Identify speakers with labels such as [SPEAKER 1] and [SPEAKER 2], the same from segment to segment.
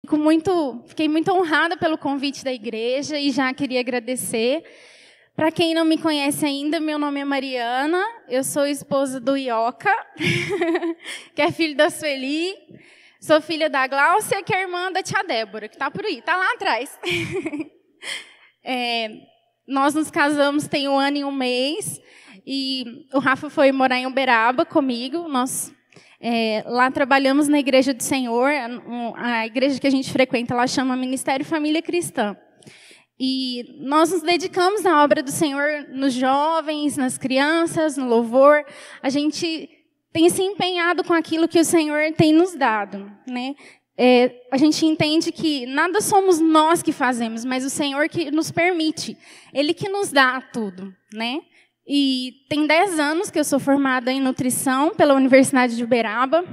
[SPEAKER 1] Fiquei muito honrada pelo convite da igreja e já queria agradecer. Para quem não me conhece ainda, meu nome é Mariana, eu sou esposa do Ioca, que é filho da Sueli, sou filha da Gláucia, que é irmã da tia Débora, que está por aí, está lá atrás. Nós nos casamos tem 1 ano e 1 mês, e o Rafa foi morar em Uberaba comigo. Nós lá trabalhamos na Igreja do Senhor, a igreja que a gente frequenta lá chama Ministério Família Cristã. E nós nos dedicamos à obra do Senhor nos jovens, nas crianças, no louvor. A gente tem se empenhado com aquilo que o Senhor tem nos dado, né? A gente entende que nada somos nós que fazemos, mas o Senhor que nos permite. Ele que nos dá tudo, né? E tem 10 anos que eu sou formada em nutrição pela Universidade de Uberaba.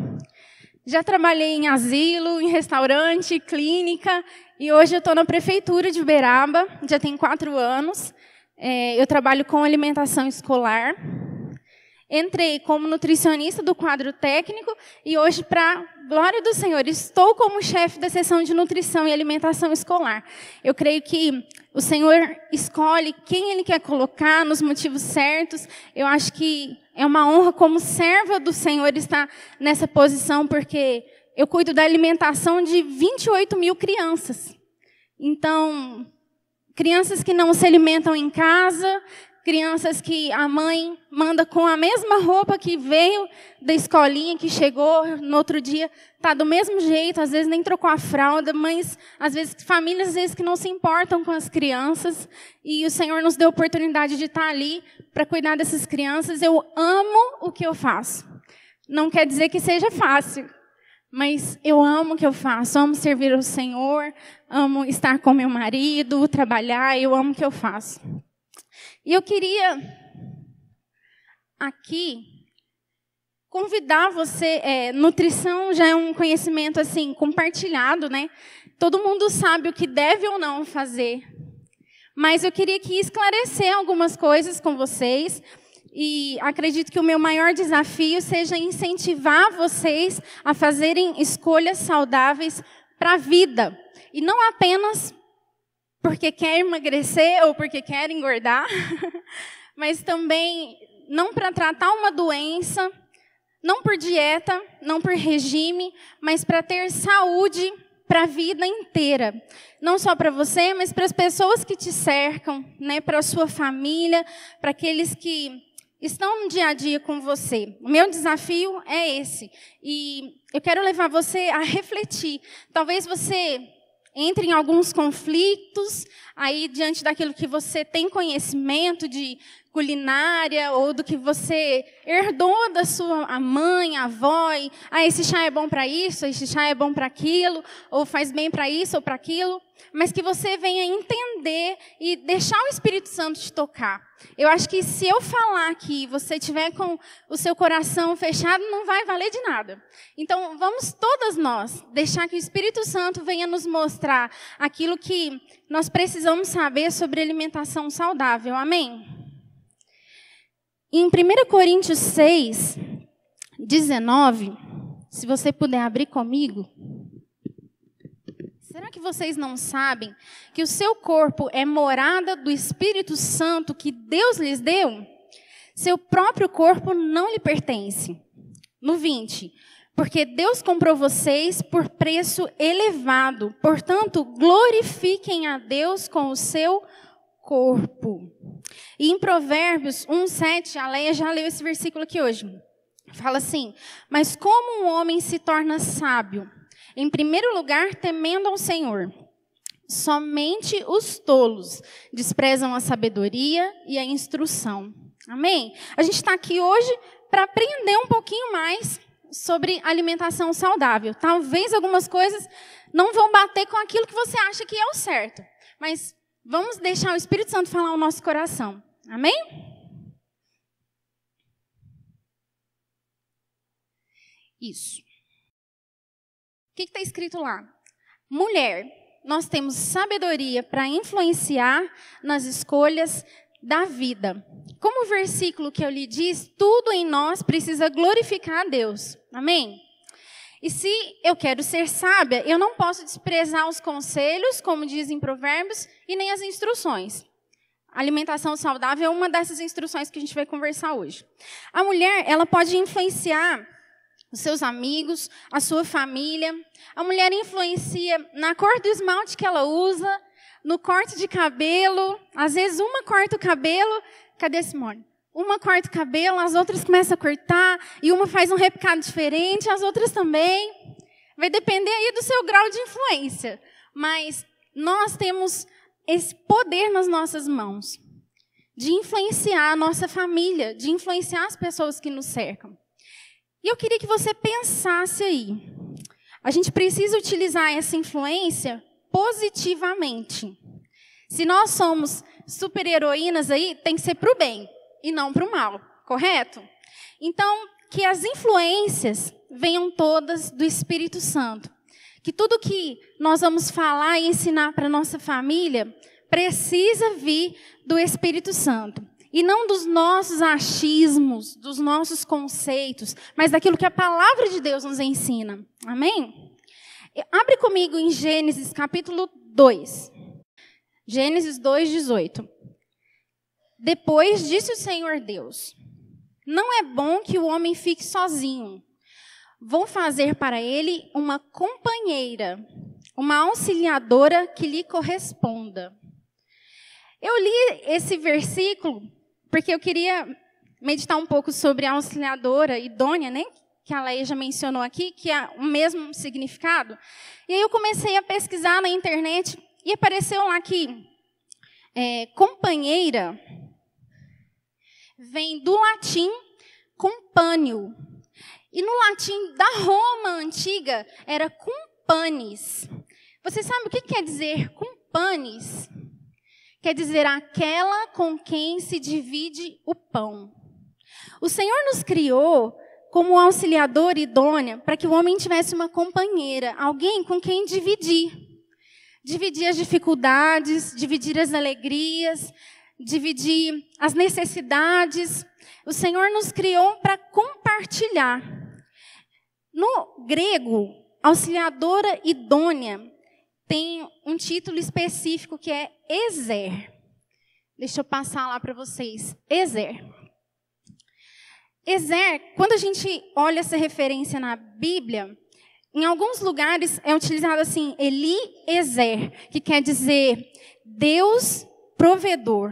[SPEAKER 1] Já trabalhei em asilo, em restaurante, clínica, e hoje eu estou na prefeitura de Uberaba, já tem 4 anos. Eu trabalho com alimentação escolar. Entrei como nutricionista do quadro técnico e hoje, para glória do Senhor, estou como chefe da seção de nutrição e alimentação escolar. Eu creio que o Senhor escolhe quem Ele quer colocar nos motivos certos. Eu acho que é uma honra como serva do Senhor estar nessa posição, porque eu cuido da alimentação de 28 mil crianças. Então, crianças que não se alimentam em casa, crianças que a mãe manda com a mesma roupa que veio da escolinha, que chegou no outro dia, está do mesmo jeito, às vezes nem trocou a fralda, mas às vezes famílias que não se importam com as crianças, e o Senhor nos deu a oportunidade de estar ali para cuidar dessas crianças. Eu amo o que eu faço. Não quer dizer que seja fácil, mas eu amo o que eu faço, amo servir ao Senhor, amo estar com meu marido, trabalhar, eu amo o que eu faço. E eu queria aqui convidar você. Nutrição já é um conhecimento assim compartilhado, né? Todo mundo sabe o que deve ou não fazer. Mas eu queria aqui esclarecer algumas coisas com vocês. E acredito que o meu maior desafio seja incentivar vocês a fazerem escolhas saudáveis para a vida. E não apenas porque quer emagrecer ou porque quer engordar, mas também não para tratar uma doença, não por dieta, não por regime, mas para ter saúde para a vida inteira. Não só para você, mas para as pessoas que te cercam, né? Para a sua família, para aqueles que estão no dia a dia com você. O meu desafio é esse. E eu quero levar você a refletir. Talvez você entre em alguns conflitos aí diante daquilo que você tem conhecimento de culinária ou do que você herdou da sua mãe, avó. E, esse chá é bom para isso, esse chá é bom para aquilo, ou faz bem para isso ou para aquilo. Mas que você venha entender e deixar o Espírito Santo te tocar. Eu acho que se eu falar que você tiver com o seu coração fechado, não vai valer de nada. Então, vamos todas nós deixar que o Espírito Santo venha nos mostrar aquilo que nós precisamos saber sobre alimentação saudável. Amém? Em 1 Coríntios 6, 19, se você puder abrir comigo. Será que vocês não sabem que o seu corpo é morada do Espírito Santo que Deus lhes deu? Seu próprio corpo não lhe pertence. No 20, porque Deus comprou vocês por preço elevado. Portanto, glorifiquem a Deus com o seu corpo. E em Provérbios 1:7, a Leia já leu esse versículo aqui hoje. Fala assim: mas como um homem se torna sábio? Em primeiro lugar, temendo ao Senhor. Somente os tolos desprezam a sabedoria e a instrução. Amém? A gente está aqui hoje para aprender um pouquinho mais sobre alimentação saudável. Talvez algumas coisas não vão bater com aquilo que você acha que é o certo. Mas vamos deixar o Espírito Santo falar ao nosso coração. Amém? Isso. O que está escrito lá? Mulher, nós temos sabedoria para influenciar nas escolhas da vida. Como o versículo que eu lhe diz, tudo em nós precisa glorificar a Deus. Amém? E se eu quero ser sábia, eu não posso desprezar os conselhos, como dizem Provérbios, e nem as instruções. Alimentação saudável é uma dessas instruções que a gente vai conversar hoje. A mulher, ela pode influenciar os seus amigos, a sua família. A mulher influencia na cor do esmalte que ela usa, no corte de cabelo. Às vezes uma corta o cabelo. Cadê Simone? Uma corta o cabelo, as outras começam a cortar, e uma faz um repicado diferente, as outras também. Vai depender aí do seu grau de influência. Mas nós temos esse poder nas nossas mãos, de influenciar a nossa família, de influenciar as pessoas que nos cercam. E eu queria que você pensasse aí. A gente precisa utilizar essa influência positivamente. Se nós somos super-heroínas aí, tem que ser para o bem e não para o mal, correto? Então, que as influências venham todas do Espírito Santo. Que tudo que nós vamos falar e ensinar para a nossa família precisa vir do Espírito Santo. E não dos nossos achismos, dos nossos conceitos, mas daquilo que a palavra de Deus nos ensina. Amém? Abre comigo em Gênesis capítulo 2. Gênesis 2:18. Depois disse o Senhor Deus: não é bom que o homem fique sozinho. Vou fazer para ele uma companheira, uma auxiliadora que lhe corresponda. Eu li esse versículo porque eu queria meditar um pouco sobre a auxiliadora idônea, né? Que a Leia já mencionou aqui, que é o mesmo significado. E aí eu comecei a pesquisar na internet e apareceu lá que companheira vem do latim compânio. E no latim da Roma antiga era cumpanis. Você sabe o que quer dizer cumpanis? Quer dizer aquela com quem se divide o pão. O Senhor nos criou como auxiliadora idônea para que o homem tivesse uma companheira, alguém com quem dividir. Dividir as dificuldades, dividir as alegrias, dividir as necessidades. O Senhor nos criou para compartilhar. No grego, auxiliadora idônea tem um título específico que é Ezer. Deixa eu passar lá para vocês. Ezer. Ezer, quando a gente olha essa referência na Bíblia, em alguns lugares é utilizado assim, Eliezer, que quer dizer Deus provedor,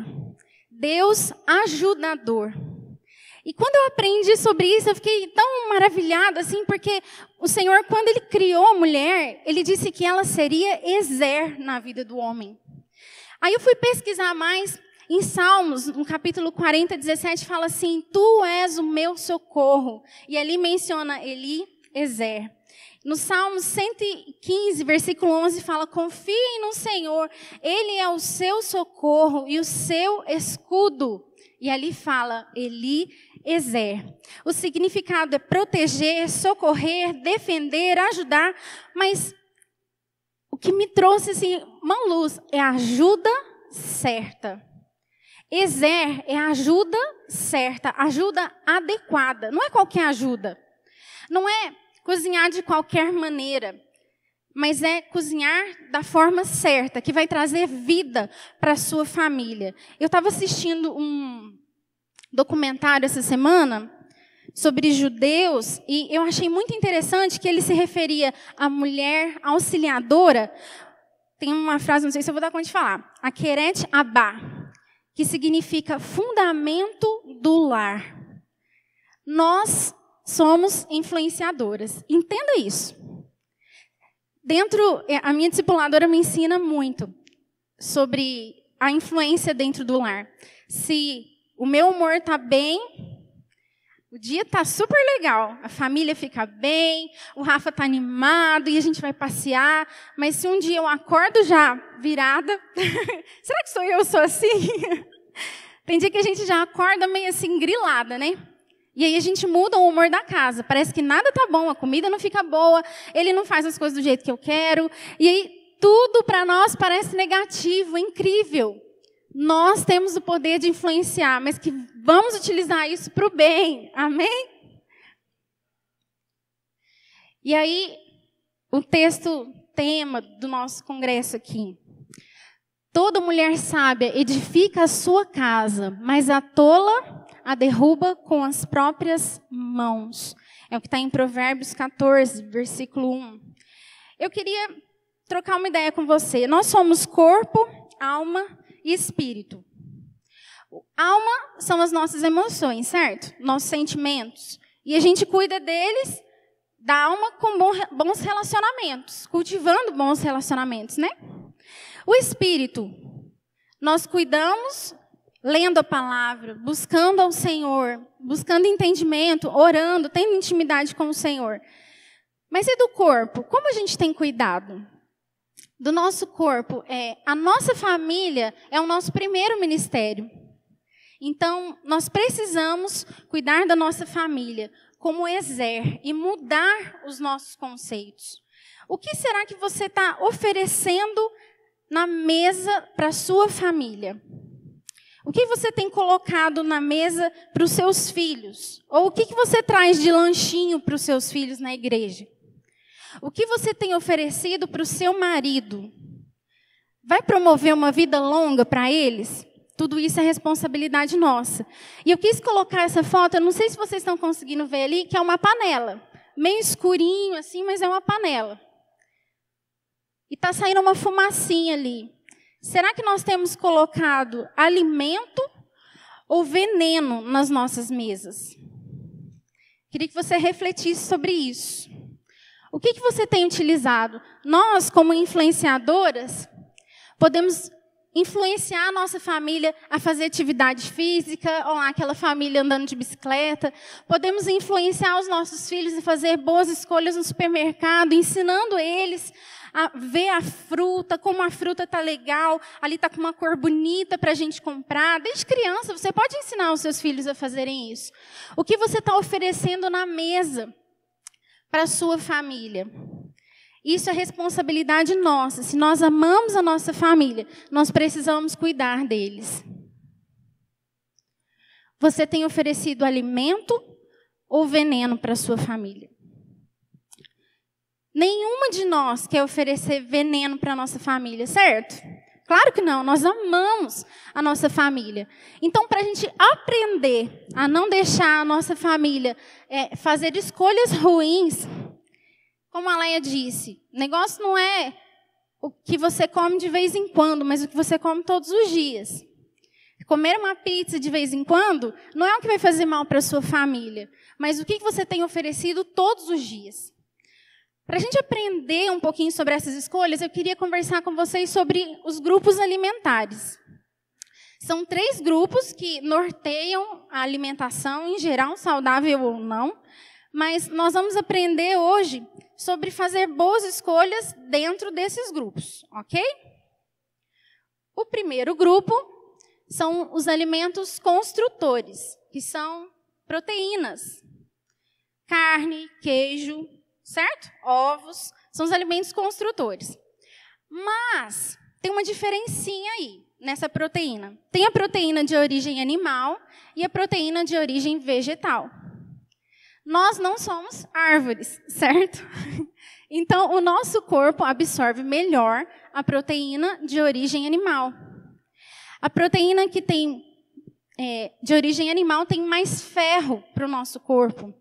[SPEAKER 1] Deus ajudador. E quando eu aprendi sobre isso, eu fiquei tão maravilhada, assim, porque o Senhor, quando Ele criou a mulher, Ele disse que ela seria Ezer na vida do homem. Aí eu fui pesquisar mais em Salmos, no capítulo 40, 17, fala assim, Tu és o meu socorro. E ali menciona Eliezer. No Salmo 115, versículo 11, fala, confiem no Senhor, Ele é o seu socorro e o seu escudo. E ali fala, Eliezer. O significado é proteger, socorrer, defender, ajudar. Mas o que me trouxe assim, uma luz é a ajuda certa. Ezer é a ajuda certa, ajuda adequada. Não é qualquer ajuda. Não é cozinhar de qualquer maneira, mas é cozinhar da forma certa, que vai trazer vida para a sua família. Eu estava assistindo um documentário essa semana sobre judeus, e eu achei muito interessante que ele se referia à mulher auxiliadora. Tem uma frase, não sei se eu vou dar conta de falar, a Keret Abá, que significa fundamento do lar. Nós somos influenciadoras. Entenda isso. A minha discipuladora me ensina muito sobre a influência dentro do lar. Se o meu humor está bem, o dia está super legal. A família fica bem, o Rafa está animado e a gente vai passear. Mas se um dia eu acordo já virada, será que eu sou assim? Tem dia que a gente já acorda meio assim grilada, né? E aí a gente muda o humor da casa. Parece que nada tá bom, a comida não fica boa, ele não faz as coisas do jeito que eu quero. E aí tudo para nós parece negativo, incrível. Nós temos o poder de influenciar, mas que vamos utilizar isso para o bem. Amém? E aí, o texto tema do nosso congresso aqui. Toda mulher sábia edifica a sua casa, mas a tola a derruba com as próprias mãos. É o que está em Provérbios 14, versículo 1. Eu queria trocar uma ideia com você. Nós somos corpo, alma e espírito. Alma são as nossas emoções, certo? Nossos sentimentos. E a gente cuida deles, da alma, com bons relacionamentos, cultivando bons relacionamentos, né? O espírito, nós cuidamos lendo a palavra, buscando ao Senhor, buscando entendimento, orando, tendo intimidade com o Senhor. Mas e do corpo? Como a gente tem cuidado? Do nosso corpo, a nossa família é o nosso primeiro ministério. Então, nós precisamos cuidar da nossa família como exer e mudar os nossos conceitos. O que será que você está oferecendo na mesa para a sua família? O que você tem colocado na mesa para os seus filhos? Ou o que você traz de lanchinho para os seus filhos na igreja? O que você tem oferecido para o seu marido? Vai promover uma vida longa para eles? Tudo isso é responsabilidade nossa. E eu quis colocar essa foto, eu não sei se vocês estão conseguindo ver ali, que é uma panela. Meio escurinho assim, mas é uma panela. E está saindo uma fumacinha ali. Será que nós temos colocado alimento ou veneno nas nossas mesas? Queria que você refletisse sobre isso. O que você tem utilizado? Nós, como influenciadoras, podemos influenciar a nossa família a fazer atividade física, ou aquela família andando de bicicleta. Podemos influenciar os nossos filhos a fazer boas escolhas no supermercado, ensinando eles a ver a fruta, como a fruta está legal, ali está com uma cor bonita para a gente comprar. Desde criança, você pode ensinar os seus filhos a fazerem isso. O que você está oferecendo na mesa para a sua família? Isso é responsabilidade nossa. Se nós amamos a nossa família, nós precisamos cuidar deles. Você tem oferecido alimento ou veneno para a sua família? Nenhuma de nós quer oferecer veneno para a nossa família, certo? Claro que não, nós amamos a nossa família. Então, para a gente aprender a não deixar a nossa família fazer escolhas ruins, como a Leia disse, o negócio não é o que você come de vez em quando, mas o que você come todos os dias. Comer uma pizza de vez em quando não é o que vai fazer mal para a sua família, mas o que você tem oferecido todos os dias. Para a gente aprender um pouquinho sobre essas escolhas, eu queria conversar com vocês sobre os grupos alimentares. São 3 grupos que norteiam a alimentação, em geral, saudável ou não, mas nós vamos aprender hoje sobre fazer boas escolhas dentro desses grupos, ok? O primeiro grupo são os alimentos construtores, que são proteínas, carne, queijo, certo? Ovos, são os alimentos construtores. Mas tem uma diferencinha aí nessa proteína. Tem a proteína de origem animal e a proteína de origem vegetal. Nós não somos árvores, certo? Então, o nosso corpo absorve melhor a proteína de origem animal. A proteína que tem de origem animal tem mais ferro para o nosso corpo,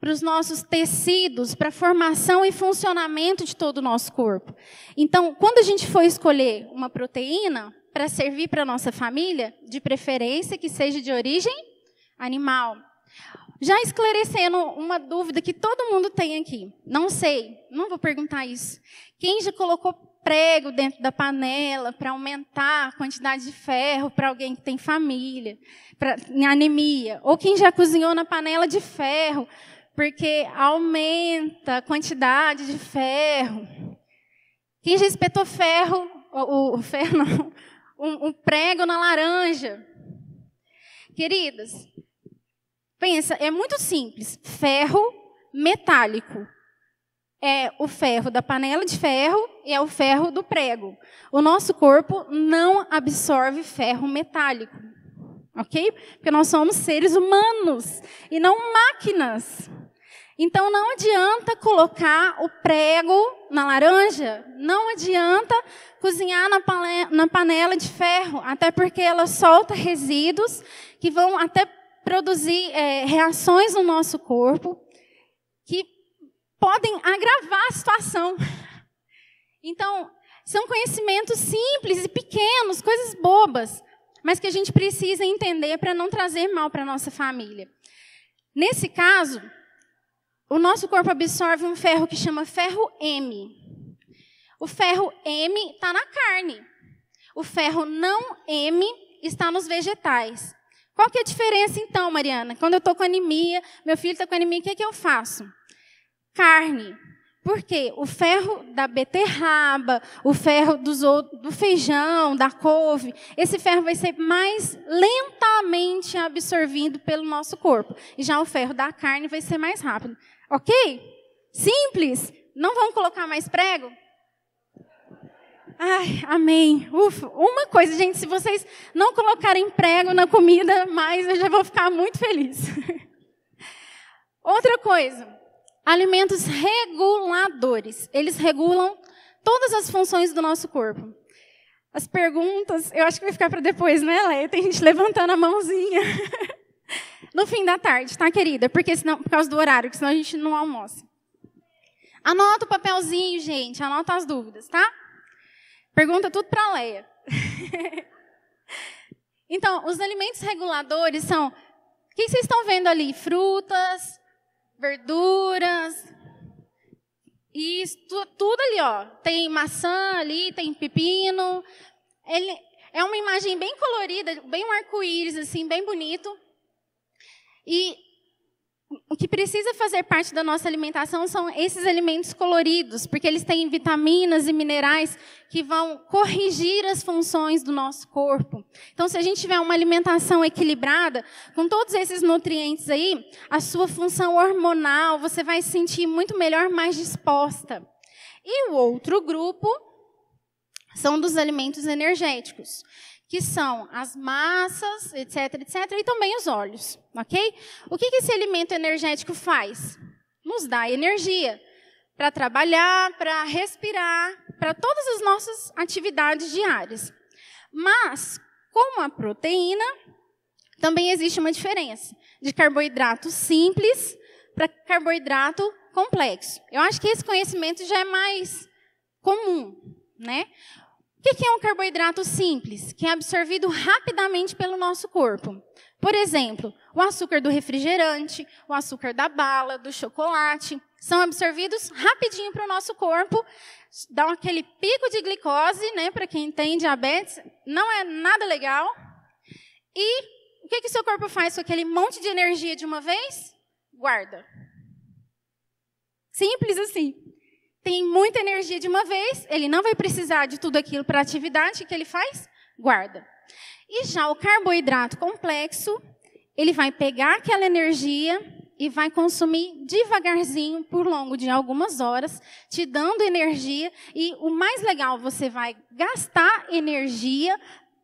[SPEAKER 1] para os nossos tecidos, para a formação e funcionamento de todo o nosso corpo. Então, quando a gente for escolher uma proteína para servir para a nossa família, de preferência que seja de origem animal. Já esclarecendo uma dúvida que todo mundo tem aqui. Não sei, não vou perguntar isso. Quem já colocou prego dentro da panela para aumentar a quantidade de ferro para alguém que tem família, para anemia? Ou quem já cozinhou na panela de ferro, porque aumenta a quantidade de ferro? Quem já espetou ferro, um prego na laranja? Queridas, pensa, é muito simples. Ferro metálico. É o ferro da panela de ferro e é o ferro do prego. O nosso corpo não absorve ferro metálico. Ok? Porque nós somos seres humanos e não máquinas. Então, não adianta colocar o prego na laranja, não adianta cozinhar na panela de ferro, até porque ela solta resíduos que vão até produzir reações no nosso corpo que podem agravar a situação. Então, são conhecimentos simples e pequenos, coisas bobas, mas que a gente precisa entender para não trazer mal para a nossa família. Nesse caso, o nosso corpo absorve um ferro que chama ferro M. O ferro M está na carne. O ferro não M está nos vegetais. Qual que é a diferença, então, Mariana? Quando eu estou com anemia, meu filho está com anemia, o que eu faço? Carne. Por quê? O ferro da beterraba, o ferro do feijão, da couve, esse ferro vai ser mais lentamente absorvido pelo nosso corpo. E já o ferro da carne vai ser mais rápido. Ok? Simples? Não vamos colocar mais prego? Ai, amém. Ufa. Uma coisa, gente, se vocês não colocarem prego na comida mais, eu já vou ficar muito feliz. Outra coisa, alimentos reguladores. Eles regulam todas as funções do nosso corpo. As perguntas, eu acho que vai ficar para depois, né, Leia? Tem gente levantando a mãozinha. No fim da tarde, tá, querida? Porque senão, por causa do horário, que senão a gente não almoça. Anota o papelzinho, gente. Anota as dúvidas, tá? Pergunta tudo para a Leia. Então, os alimentos reguladores são... O que vocês estão vendo ali? Frutas, verduras... Isso, tudo ali, ó. Tem maçã ali, tem pepino. Ele é uma imagem bem colorida, bem um arco-íris, assim, bem bonito. E o que precisa fazer parte da nossa alimentação são esses alimentos coloridos, porque eles têm vitaminas e minerais que vão corrigir as funções do nosso corpo. Então, se a gente tiver uma alimentação equilibrada, com todos esses nutrientes aí, a sua função hormonal, você vai se sentir muito melhor, mais disposta. E o outro grupo são dos alimentos energéticos, que são as massas, etc., etc., e também os óleos, ok? O que esse alimento energético faz? Nos dá energia para trabalhar, para respirar, para todas as nossas atividades diárias. Mas, como a proteína, também existe uma diferença de carboidrato simples para carboidrato complexo. Eu acho que esse conhecimento já é mais comum, né? O que é um carboidrato simples? Que é absorvido rapidamente pelo nosso corpo. Por exemplo, o açúcar do refrigerante, o açúcar da bala, do chocolate, são absorvidos rapidinho para o nosso corpo, dão aquele pico de glicose, né, para quem tem diabetes, não é nada legal. E o que o seu corpo faz com aquele monte de energia de uma vez? Guarda. Simples assim. Tem muita energia de uma vez, ele não vai precisar de tudo aquilo para a atividade, o que ele faz? Guarda. E já o carboidrato complexo, ele vai pegar aquela energia e vai consumir devagarzinho por longo de algumas horas, te dando energia. E o mais legal, você vai gastar energia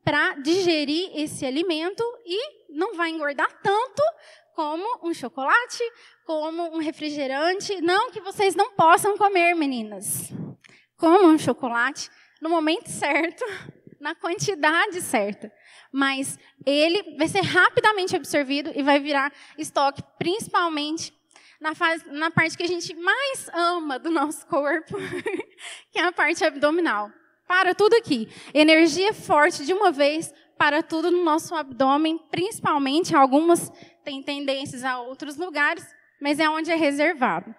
[SPEAKER 1] para digerir esse alimento e não vai engordar tanto como um chocolate, como um refrigerante. Não que vocês não possam comer, meninas. Comam um chocolate no momento certo, na quantidade certa. Mas ele vai ser rapidamente absorvido e vai virar estoque, principalmente na parte que a gente mais ama do nosso corpo, que é a parte abdominal. Para tudo aqui. Energia forte de uma vez, para tudo no nosso abdômen, principalmente. Algumas têm tendências a outros lugares, mas é onde é reservado.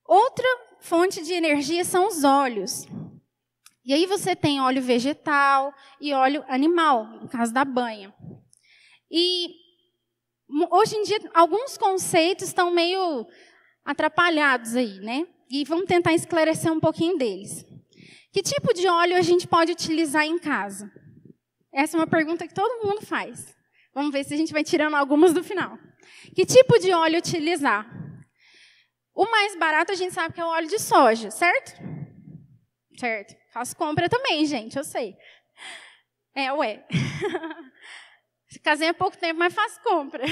[SPEAKER 1] Outra fonte de energia são os óleos. E aí você tem óleo vegetal e óleo animal, no caso da banha. E hoje em dia, alguns conceitos estão meio atrapalhados aí, né? E vamos tentar esclarecer um pouquinho deles. Que tipo de óleo a gente pode utilizar em casa? Essa é uma pergunta que todo mundo faz. Vamos ver se a gente vai tirando algumas do final. Que tipo de óleo utilizar? O mais barato a gente sabe que é o óleo de soja, certo? Certo. Faço compra também, gente, eu sei. Ué. Casei há pouco tempo, mas faço compra.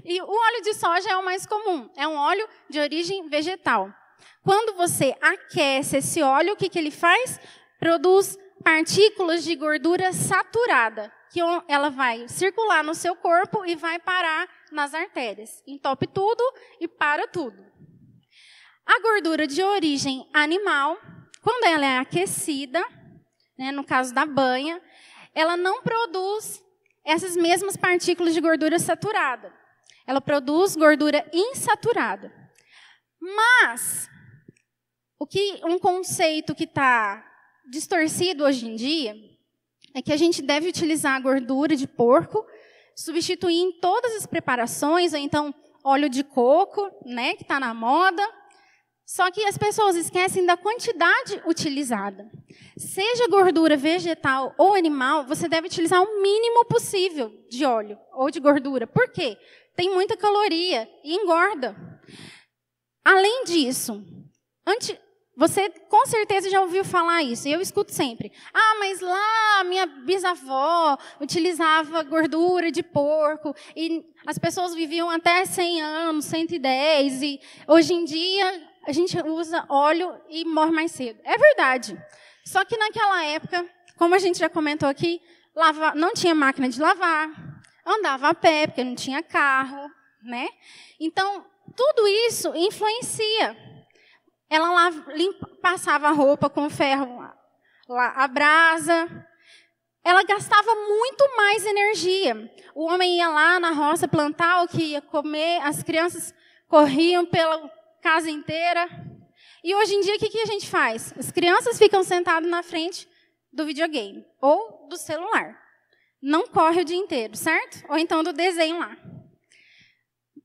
[SPEAKER 1] E o óleo de soja é o mais comum. É um óleo de origem vegetal. Quando você aquece esse óleo, o que ele faz? Produz partículas de gordura saturada, que ela vai circular no seu corpo e vai parar nas artérias. Entope tudo e para tudo. A gordura de origem animal, quando ela é aquecida, né, no caso da banha, ela não produz essas mesmas partículas de gordura saturada. Ela produz gordura insaturada. Mas, um conceito que está distorcido hoje em dia é que a gente deve utilizar a gordura de porco, substituir em todas as preparações, ou então óleo de coco, né, que está na moda. Só que as pessoas esquecem da quantidade utilizada. Seja gordura vegetal ou animal, você deve utilizar o mínimo possível de óleo ou de gordura. Por quê? Tem muita caloria e engorda. Além disso, você com certeza já ouviu falar isso, e eu escuto sempre. Ah, mas lá minha bisavó utilizava gordura de porco, e as pessoas viviam até 100 anos, 110, e hoje em dia a gente usa óleo e morre mais cedo. É verdade. Só que naquela época, como a gente já comentou aqui, não tinha máquina de lavar, andava a pé, porque não tinha carro, né? Então, tudo isso influencia. Ela passava a roupa com ferro a brasa. Ela gastava muito mais energia. O homem ia lá na roça plantar o que ia comer, as crianças corriam pela casa inteira. E hoje em dia, o que a gente faz? As crianças ficam sentadas na frente do videogame ou do celular. Não corre o dia inteiro, certo? Ou então do desenho lá.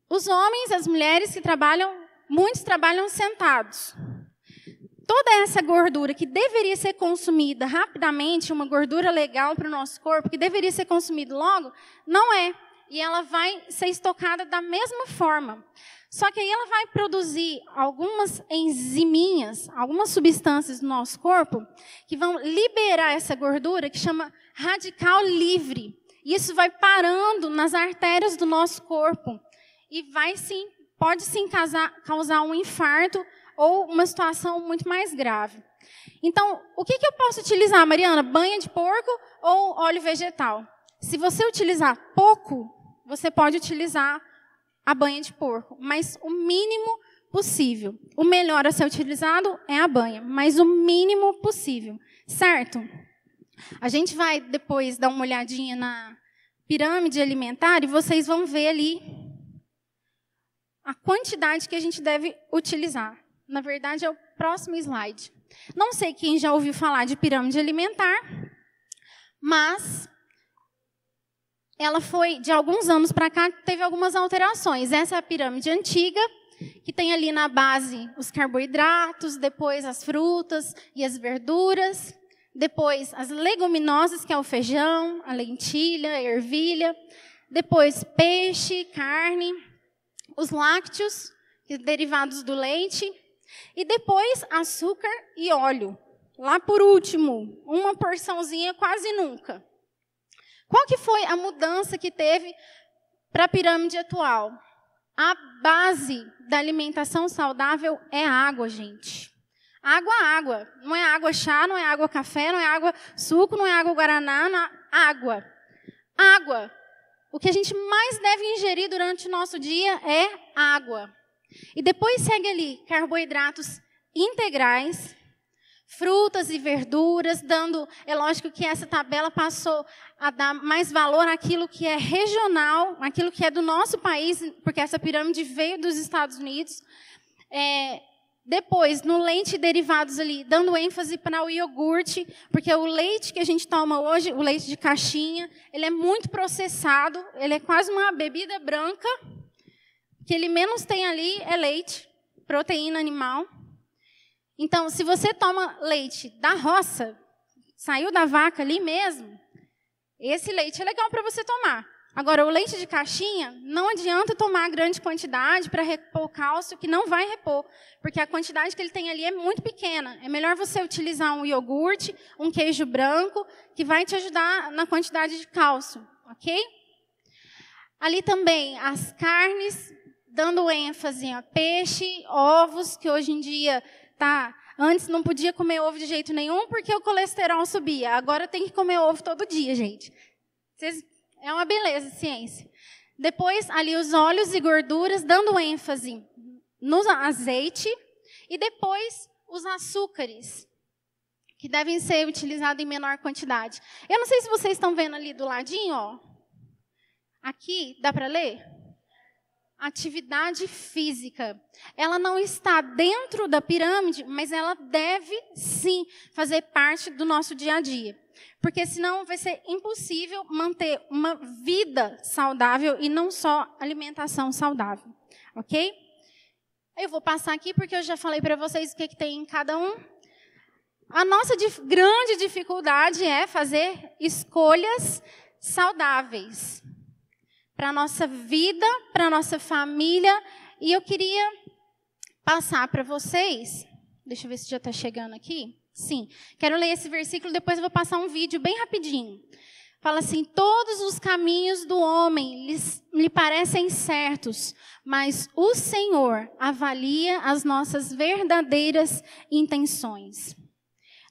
[SPEAKER 1] Os homens, as mulheres que trabalham, muitos trabalham sentados. Toda essa gordura que deveria ser consumida rapidamente, uma gordura legal para o nosso corpo, que deveria ser consumida logo, não é. E ela vai ser estocada da mesma forma. Só que aí ela vai produzir algumas enziminhas, algumas substâncias no nosso corpo, que vão liberar essa gordura, que chama radical livre. E isso vai parando nas artérias do nosso corpo. E pode sim causar um infarto ou uma situação muito mais grave. Então, o que eu posso utilizar, Mariana? Banha de porco ou óleo vegetal? Se você utilizar pouco, você pode utilizar a banha de porco, mas o mínimo possível. O melhor a ser utilizado é a banha, mas o mínimo possível, certo? A gente vai depois dar uma olhadinha na pirâmide alimentar e vocês vão ver ali a quantidade que a gente deve utilizar. Na verdade, é o próximo slide. Não sei quem já ouviu falar de pirâmide alimentar, mas ela foi, de alguns anos para cá, teve algumas alterações. Essa é a pirâmide antiga, que tem ali na base os carboidratos, depois as frutas e as verduras, depois as leguminosas, que é o feijão, a lentilha, a ervilha, depois peixe, carne, os lácteos, derivados do leite, e depois açúcar e óleo. Lá por último, uma porçãozinha quase nunca. Qual que foi a mudança que teve para a pirâmide atual? A base da alimentação saudável é água, gente. Água. Não é água chá, não é água café, não é água suco, não é água guaraná, não é água. Água. O que a gente mais deve ingerir durante o nosso dia é água. E depois segue ali carboidratos integrais, frutas e verduras, é lógico que essa tabela passou a dar mais valor àquilo que é regional, àquilo que é do nosso país, porque essa pirâmide veio dos Estados Unidos. Depois, no leite e derivados ali, dando ênfase para o iogurte, porque o leite que a gente toma hoje, o leite de caixinha, ele é muito processado, ele é quase uma bebida branca, que ele menos tem ali é leite, proteína animal. Então, se você toma leite da roça, saiu da vaca ali mesmo, esse leite é legal para você tomar. Agora, o leite de caixinha, não adianta tomar grande quantidade para repor cálcio, que não vai repor, porque a quantidade que ele tem ali é muito pequena. É melhor você utilizar um iogurte, um queijo branco, que vai te ajudar na quantidade de cálcio, ok? Ali também as carnes, dando ênfase a peixe, ovos, que hoje em dia antes não podia comer ovo de jeito nenhum porque o colesterol subia. Agora tem que comer ovo todo dia, gente. É uma beleza, ciência. Depois, ali os óleos e gorduras, dando ênfase no azeite. E depois, os açúcares, que devem ser utilizados em menor quantidade. Eu não sei se vocês estão vendo ali do ladinho, ó. Aqui, dá para ler? Atividade física. Ela não está dentro da pirâmide, mas ela deve, sim, fazer parte do nosso dia a dia. Porque senão vai ser impossível manter uma vida saudável e não só alimentação saudável. Ok? Eu vou passar aqui porque eu já falei para vocês o que tem em cada um. A nossa grande dificuldade é fazer escolhas saudáveis para a nossa vida, para a nossa família. E eu queria passar para vocês, deixa eu ver se já está chegando aqui. Sim, quero ler esse versículo, depois eu vou passar um vídeo bem rapidinho. Fala assim: todos os caminhos do homem lhe parecem certos, mas o Senhor avalia as nossas verdadeiras intenções.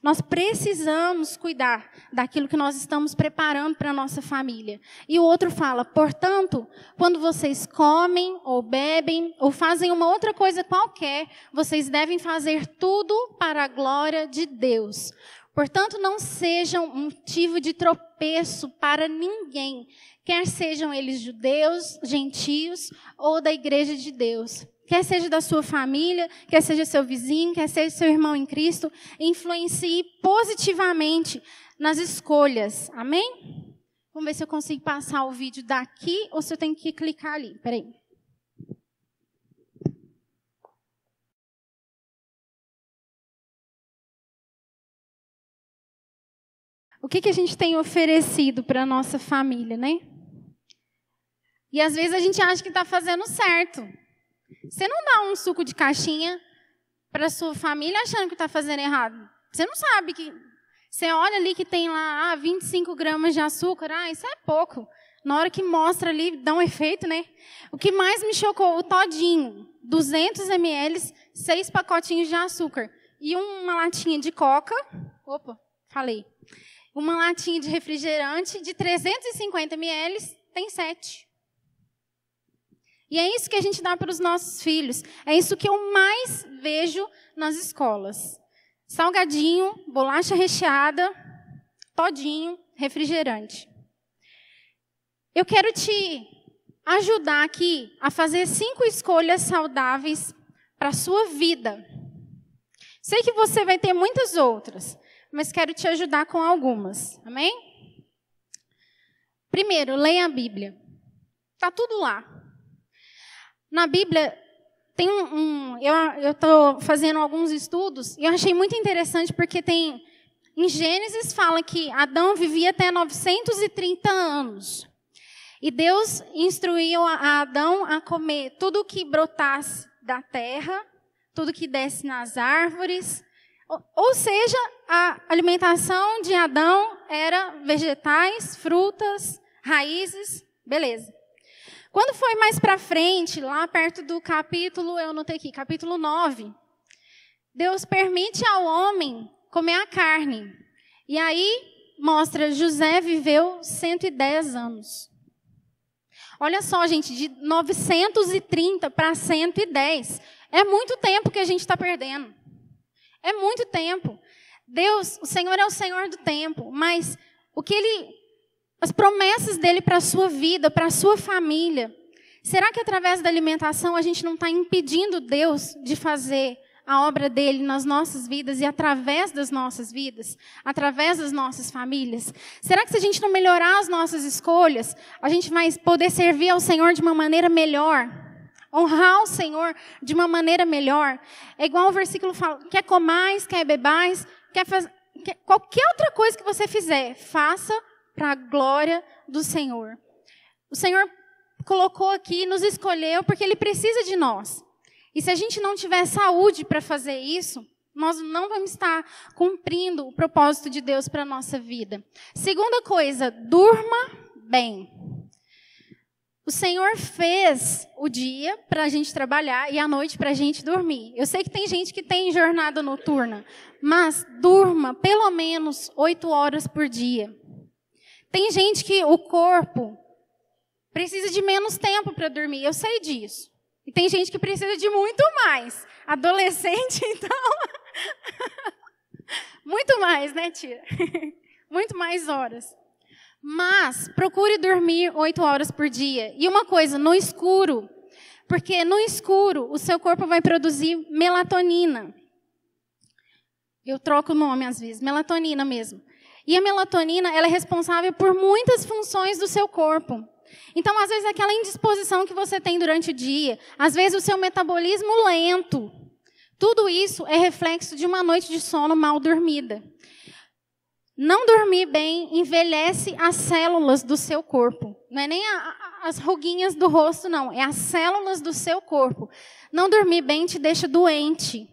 [SPEAKER 1] Nós precisamos cuidar daquilo que nós estamos preparando para a nossa família. E o outro fala: portanto, quando vocês comem, ou bebem, ou fazem uma outra coisa qualquer, vocês devem fazer tudo para a glória de Deus. Portanto, não sejam um motivo de tropeço para ninguém, quer sejam eles judeus, gentios ou da igreja de Deus. Quer seja da sua família, quer seja seu vizinho, quer seja seu irmão em Cristo, influencie positivamente nas escolhas. Amém? Vamos ver se eu consigo passar o vídeo daqui ou se eu tenho que clicar ali. Espera aí. O que a gente tem oferecido para a nossa família, né? E às vezes a gente acha que está fazendo certo. Você não dá um suco de caixinha para a sua família achando que está fazendo errado. Você não sabe que... Você olha ali que tem lá 25 gramas de açúcar. Isso é pouco. Na hora que mostra ali, dá um efeito, né? O que mais me chocou, o todinho. 200 ml, 6 pacotinhos de açúcar. E uma latinha de coca. Opa, falei. Uma latinha de refrigerante de 350 ml, tem 7. E é isso que a gente dá para os nossos filhos. É isso que eu mais vejo nas escolas. Salgadinho, bolacha recheada, todinho, refrigerante. Eu quero te ajudar aqui a fazer 5 escolhas saudáveis para a sua vida. Sei que você vai ter muitas outras, mas quero te ajudar com algumas. Amém? Primeiro, leia a Bíblia. Está tudo lá. Na Bíblia, tem eu estou fazendo alguns estudos, e eu achei muito interessante, porque em Gênesis fala que Adão vivia até 930 anos. E Deus instruiu a Adão a comer tudo que brotasse da terra, tudo que desce nas árvores. Ou seja, a alimentação de Adão era vegetais, frutas, raízes, beleza. Quando foi mais para frente, lá perto do capítulo, eu anotei aqui, capítulo 9, Deus permite ao homem comer a carne. E aí mostra, José viveu 110 anos. Olha só, gente, de 930 para 110. É muito tempo que a gente está perdendo. É muito tempo. Deus, o Senhor é o Senhor do tempo, mas as promessas dele para a sua vida, para a sua família, será que através da alimentação a gente não está impedindo Deus de fazer a obra dele nas nossas vidas e através das nossas vidas, através das nossas famílias? Será que se a gente não melhorar as nossas escolhas, a gente vai poder servir ao Senhor de uma maneira melhor? Honrar o Senhor de uma maneira melhor? É igual o versículo fala: quer comais, quer bebais, qualquer outra coisa que você fizer, faça para a glória do Senhor. O Senhor colocou aqui, nos escolheu, porque Ele precisa de nós. E se a gente não tiver saúde para fazer isso, nós não vamos estar cumprindo o propósito de Deus para a nossa vida. Segunda coisa, durma bem. O Senhor fez o dia para a gente trabalhar e a noite para a gente dormir. Eu sei que tem gente que tem jornada noturna, mas durma pelo menos 8 horas por dia. Tem gente que o corpo precisa de menos tempo para dormir, eu sei disso. E tem gente que precisa de muito mais. Adolescente, então... muito mais, né, tia? Muito mais horas. Mas procure dormir 8 horas por dia. E uma coisa, no escuro. Porque no escuro o seu corpo vai produzir melatonina. Eu troco o nome às vezes, melatonina mesmo. E a melatonina, ela é responsável por muitas funções do seu corpo. Então, às vezes, aquela indisposição que você tem durante o dia, às vezes o seu metabolismo lento, tudo isso é reflexo de uma noite de sono mal dormida. Não dormir bem envelhece as células do seu corpo. Não é nem as ruguinhas do rosto, não. É as células do seu corpo. Não dormir bem te deixa doente.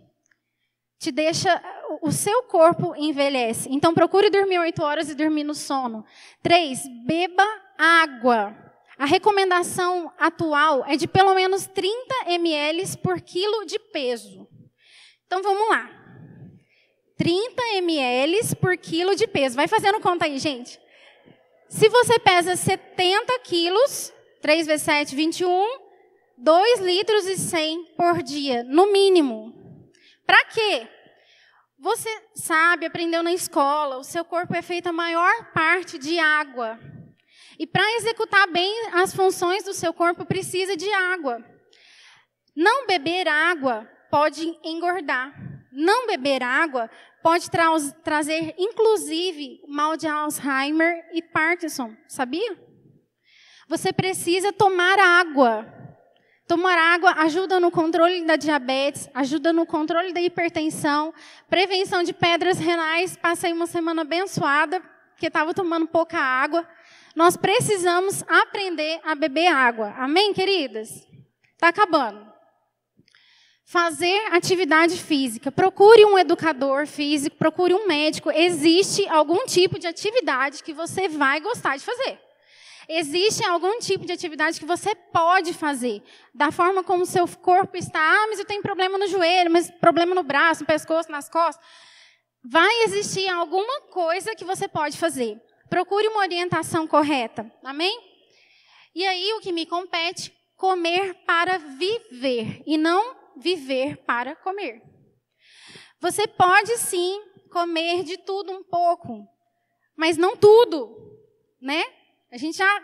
[SPEAKER 1] O seu corpo envelhece. Então, procure dormir 8 horas e dormir no sono. 3, beba água. A recomendação atual é de pelo menos 30 ml por quilo de peso. Então, vamos lá. 30 ml por quilo de peso. Vai fazendo conta aí, gente. Se você pesa 70 quilos, 3 vezes 7, 21, 2 litros e 100 por dia, no mínimo. Para quê? Você sabe, aprendeu na escola, o seu corpo é feito a maior parte de água. E para executar bem as funções do seu corpo, precisa de água. Não beber água pode engordar. Não beber água pode trazer, inclusive, mal de Alzheimer e Parkinson. Sabia? Você precisa tomar água. Tomar água ajuda no controle da diabetes, ajuda no controle da hipertensão, prevenção de pedras renais. Passei uma semana abençoada, porque estava tomando pouca água. Nós precisamos aprender a beber água. Amém, queridas? Está acabando. Fazer atividade física. Procure um educador físico, procure um médico. Existe algum tipo de atividade que você vai gostar de fazer. Existe algum tipo de atividade que você pode fazer. Da forma como o seu corpo está. Ah, mas eu tenho problema no joelho, mas problema no braço, no pescoço, nas costas. Vai existir alguma coisa que você pode fazer. Procure uma orientação correta. Amém? E aí, o que me compete? Comer para viver e não viver para comer. Você pode, sim, comer de tudo um pouco, mas não tudo, né? A gente já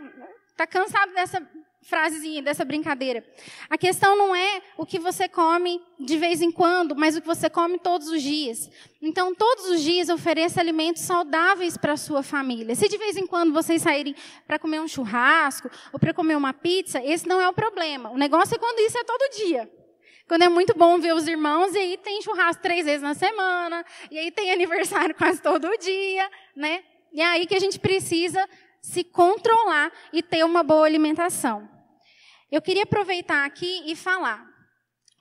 [SPEAKER 1] está cansado dessa frasezinha, dessa brincadeira. A questão não é o que você come de vez em quando, mas o que você come todos os dias. Então, todos os dias, ofereça alimentos saudáveis para a sua família. Se de vez em quando vocês saírem para comer um churrasco ou para comer uma pizza, esse não é o problema. O negócio é quando isso é todo dia. Quando é muito bom ver os irmãos, e aí tem churrasco 3 vezes na semana, e aí tem aniversário quase todo dia, né? E é aí que a gente precisa se controlar e ter uma boa alimentação. Eu queria aproveitar aqui e falar.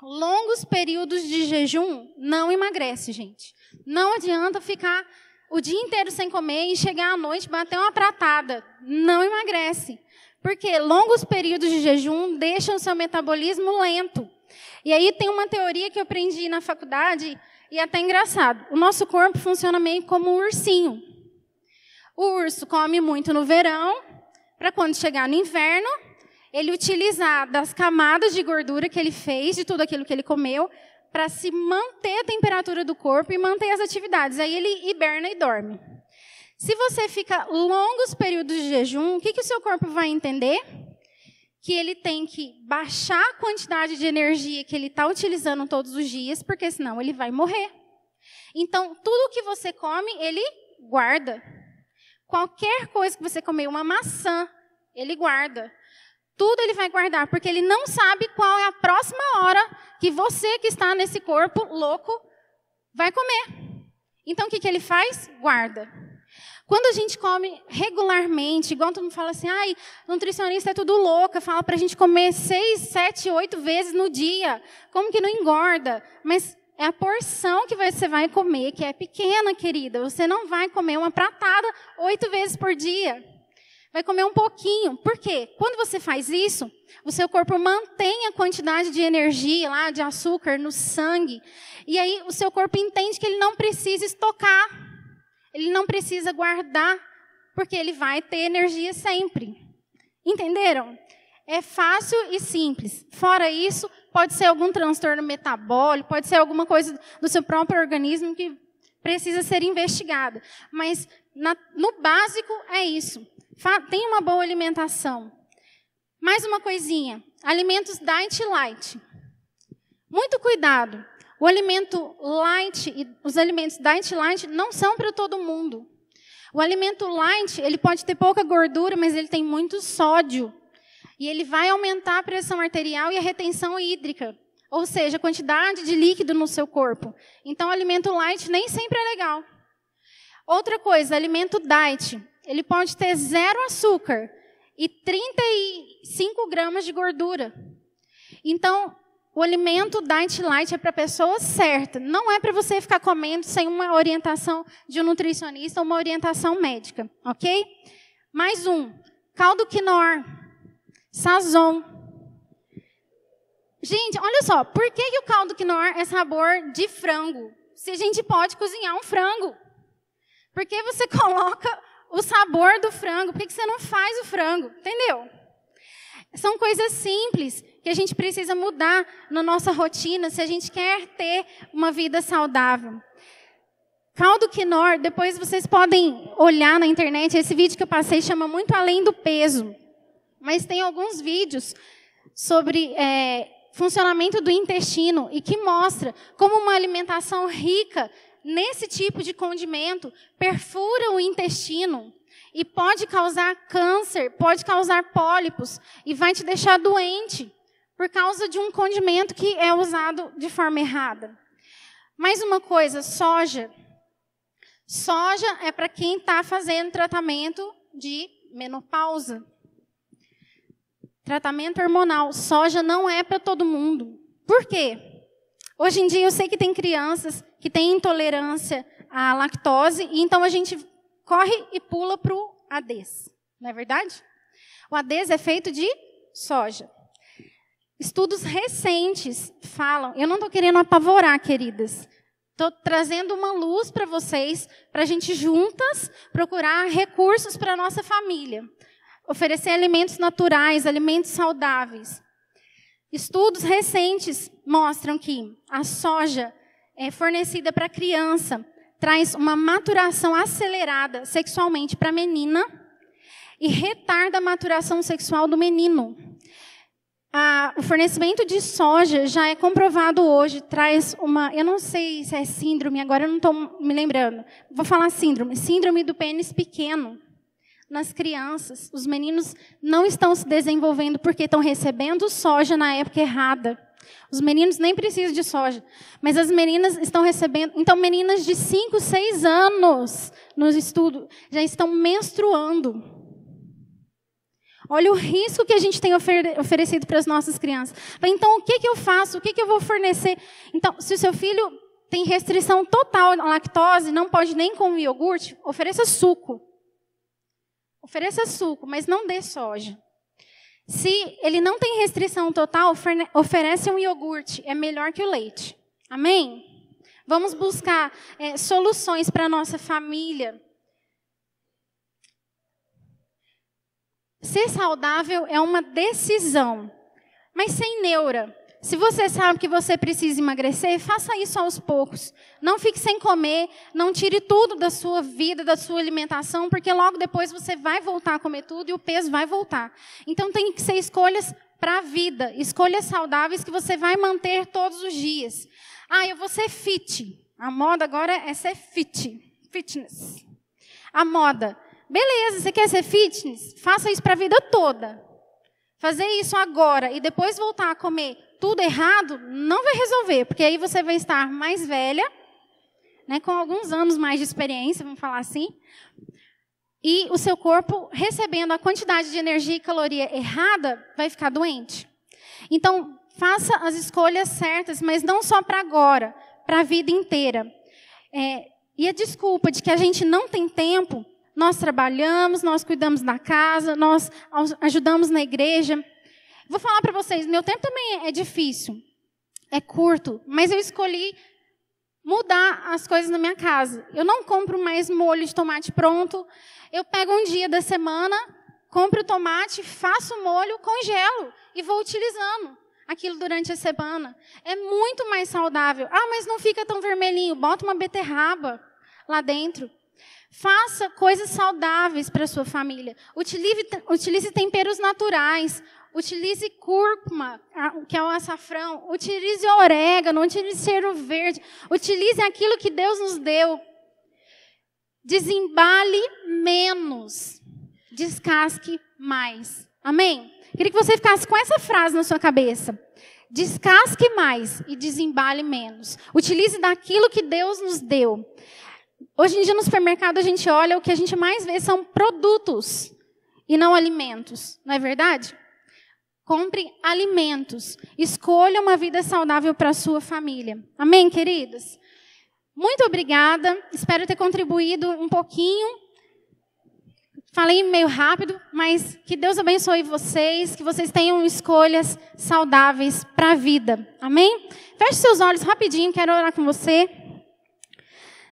[SPEAKER 1] Longos períodos de jejum não emagrece, gente. Não adianta ficar o dia inteiro sem comer e chegar à noite bater uma pratada. Não emagrece. Porque longos períodos de jejum deixam o seu metabolismo lento. E aí tem uma teoria que eu aprendi na faculdade, e é até engraçado. O nosso corpo funciona meio como um ursinho. O urso come muito no verão, para quando chegar no inverno, ele utilizar das camadas de gordura que ele fez, de tudo aquilo que ele comeu, para se manter a temperatura do corpo e manter as atividades. Aí ele hiberna e dorme. Se você fica longos períodos de jejum, o que o seu corpo vai entender? Que ele tem que baixar a quantidade de energia que ele está utilizando todos os dias, porque senão ele vai morrer. Então, tudo que você come, ele guarda. Qualquer coisa que você comer, uma maçã, ele guarda. Tudo ele vai guardar, porque ele não sabe qual é a próxima hora que você que está nesse corpo louco vai comer. Então, o que ele faz? Guarda. Quando a gente come regularmente, igual todo mundo fala assim, ai, nutricionista é tudo louca, fala para a gente comer 6, 7, 8 vezes no dia. Como que não engorda? Mas é a porção que você vai comer, que é pequena, querida. Você não vai comer uma pratada 8 vezes por dia. vai comer um pouquinho. Por quê? Quando você faz isso, o seu corpo mantém a quantidade de energia lá, de açúcar no sangue. E aí o seu corpo entende que ele não precisa estocar. Ele não precisa guardar, porque ele vai ter energia sempre. Entenderam? É fácil e simples. Fora isso, pode ser algum transtorno metabólico, pode ser alguma coisa do seu próprio organismo que precisa ser investigada. Mas no básico é isso. Tenha uma boa alimentação. Mais uma coisinha. Alimentos diet light. Muito cuidado. O alimento light e os alimentos diet light não são para todo mundo. O alimento light, ele pode ter pouca gordura, mas ele tem muito sódio. E ele vai aumentar a pressão arterial e a retenção hídrica. Ou seja, a quantidade de líquido no seu corpo. Então, o alimento light nem sempre é legal. Outra coisa, alimento diet. Ele pode ter 0 açúcar e 35 gramas de gordura. Então, o alimento diet light é para a pessoa certa. Não é para você ficar comendo sem uma orientação de um nutricionista ou uma orientação médica. Ok? Mais um. Caldo quinoa. Sazon. Gente, olha só. Por que o caldo quinoa é sabor de frango? Se a gente pode cozinhar um frango. Por que você coloca o sabor do frango? Por que você não faz o frango? Entendeu? São coisas simples que a gente precisa mudar na nossa rotina se a gente quer ter uma vida saudável. Caldo quinoa, depois vocês podem olhar na internet. Esse vídeo que eu passei chama Muito Além do Peso. Mas tem alguns vídeos sobre funcionamento do intestino e que mostra como uma alimentação rica nesse tipo de condimento perfura o intestino e pode causar câncer, pode causar pólipos e vai te deixar doente por causa de um condimento que é usado de forma errada. Mais uma coisa, soja. Soja é para quem está fazendo tratamento de menopausa. Tratamento hormonal. Soja não é para todo mundo. Por quê? Hoje em dia eu sei que tem crianças que têm intolerância à lactose, e então a gente corre e pula para o ADES. Não é verdade? O ADES é feito de soja. Estudos recentes falam, eu não estou querendo apavorar, queridas. Estou trazendo uma luz para vocês, para a gente juntas procurar recursos para a nossa família. Oferecer alimentos naturais, alimentos saudáveis. Estudos recentes mostram que a soja fornecida para a criança traz uma maturação acelerada sexualmente para a menina e retarda a maturação sexual do menino. O fornecimento de soja já é comprovado hoje, traz uma, eu não sei se é síndrome, agora eu não estou me lembrando, vou falar síndrome do pênis pequeno. Nas crianças, os meninos não estão se desenvolvendo porque estão recebendo soja na época errada. Os meninos nem precisam de soja, mas as meninas estão recebendo. Então, meninas de 5, 6 anos, nos estudos, já estão menstruando. Olha o risco que a gente tem oferecido para as nossas crianças. Então, o que eu faço? O que eu vou fornecer? Então, se o seu filho tem restrição total à lactose, não pode nem comer iogurte, ofereça suco. Ofereça suco, mas não dê soja. Se ele não tem restrição total, oferece um iogurte. É melhor que o leite. Amém? Vamos buscar soluções para a nossa família. Ser saudável é uma decisão, mas sem neura. Se você sabe que você precisa emagrecer, faça isso aos poucos. Não fique sem comer, não tire tudo da sua vida, da sua alimentação, porque logo depois você vai voltar a comer tudo e o peso vai voltar. Então tem que ser escolhas para a vida, escolhas saudáveis que você vai manter todos os dias. Eu vou ser fit. A moda agora é ser fitness. A moda. Beleza, você quer ser fitness? Faça isso para a vida toda. Fazer isso agora e depois voltar a comer tudo errado, não vai resolver, porque aí você vai estar mais velha, né, com alguns anos mais de experiência, vamos falar assim, e o seu corpo, recebendo a quantidade de energia e caloria errada, vai ficar doente. Então, faça as escolhas certas, mas não só para agora, para a vida inteira. E a desculpa de que a gente não tem tempo, nós trabalhamos, nós cuidamos da casa, nós ajudamos na igreja. Vou falar para vocês, meu tempo também é difícil, é curto, mas eu escolhi mudar as coisas na minha casa. Eu não compro mais molho de tomate pronto. Eu pego um dia da semana, compro o tomate, faço o molho, congelo e vou utilizando aquilo durante a semana. É muito mais saudável. Ah, mas não fica tão vermelhinho. Bota uma beterraba lá dentro. Faça coisas saudáveis para a sua família. Utilize temperos naturais. Utilize cúrcuma, que é o açafrão. Utilize orégano, utilize cheiro verde. Utilize aquilo que Deus nos deu. Desembale menos. Descasque mais. Amém? Queria que você ficasse com essa frase na sua cabeça. Descasque mais e desembale menos. Utilize daquilo que Deus nos deu. Hoje em dia no supermercado a gente olha, o que a gente mais vê são produtos e não alimentos. Não é verdade? Compre alimentos. Escolha uma vida saudável para a sua família. Amém, queridos? Muito obrigada. Espero ter contribuído um pouquinho. Falei meio rápido, mas que Deus abençoe vocês, que vocês tenham escolhas saudáveis para a vida. Amém? Feche seus olhos rapidinho, quero orar com você.